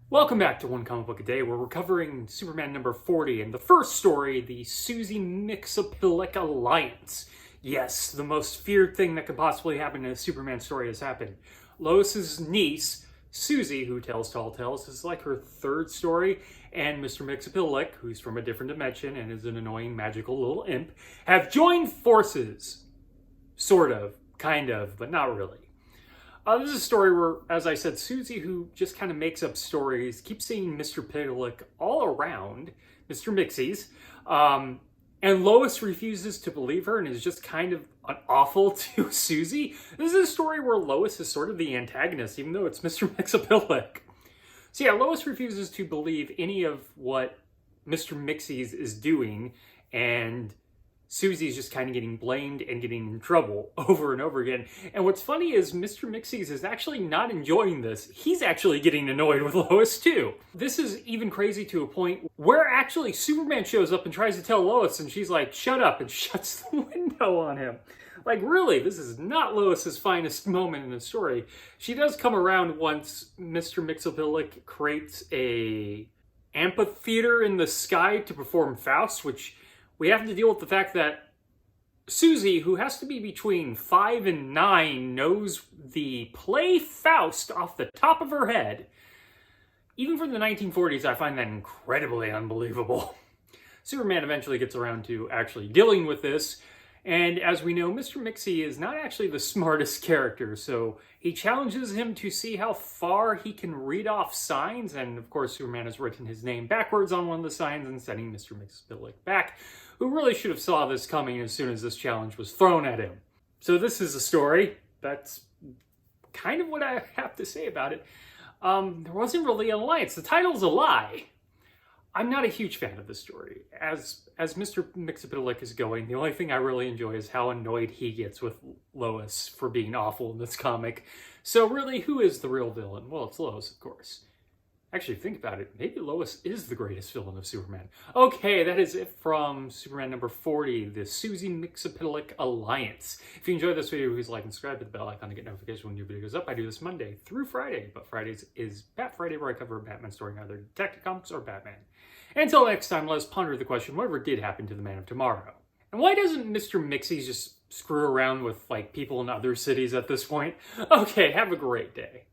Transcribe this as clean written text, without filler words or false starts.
Welcome back to One Comic Book a Day, where we're covering Superman number 40, and the first story, the Susie-Mxyzpltk Alliance. Yes, the most feared thing that could possibly happen in a Superman story has happened. Lois's niece, Susie, who tells tall tales, is like her third story, and Mr. Mxyzptltk, who's from a different dimension and is an annoying magical little imp, have joined forces. Sort of, kind of, but not really. This is a story where, as I said, Susie, who just kind of makes up stories, keeps seeing Mr. Piglet all around, Mr. Mxys, and Lois refuses to believe her and is just kind of awful to Susie. This is a story where Lois is sort of the antagonist, even though it's Mr. Mxyzptltk. So yeah, Lois refuses to believe any of what Mr. Mxys is doing, and Susie's just kind of getting blamed and getting in trouble over and over again. And what's funny is Mr. Mxys is actually not enjoying this. He's actually getting annoyed with Lois too. This is even crazy to a point where actually Superman shows up and tries to tell Lois, and she's like, shut up, and shuts the window on him. Like, really, this is not Lois's finest moment in the story. She does come around once Mr. Mxyzptltk creates a amphitheater in the sky to perform Faust, which we have to deal with the fact that Susie, who has to be between 5 and 9, knows the play Faust off the top of her head. Even from the 1940s, I find that incredibly unbelievable. Superman eventually gets around to actually dealing with this, and as we know, Mr. Mxy is not actually the smartest character, so he challenges him to see how far he can read off signs, and of course Superman has written his name backwards on one of the signs and sending Mr. Mxyzptltk back, who really should have saw this coming as soon as this challenge was thrown at him. So this is a story. That's kind of what I have to say about it. There wasn't really an alliance. The title's a lie. I'm not a huge fan of this story. As Mr. Mxyzptltk is going, the only thing I really enjoy is how annoyed he gets with Lois for being awful in this comic. So really, who is the real villain? Well, it's Lois, of course. Actually, think about it. Maybe Lois is the greatest villain of Superman. Okay, that is it from Superman number 40, the Susie-Mxyzpltk Alliance. If you enjoyed this video, please like and subscribe to the bell icon to get notifications when new video goes up. I do this Monday through Friday, but Fridays is Bat Friday, where I cover a Batman story in either Detective Comics or Batman. Until next time, let us ponder the question, whatever did happen to the Man of Tomorrow? And why doesn't Mr. Mxys just screw around with, like, people in other cities at this point? Okay, have a great day.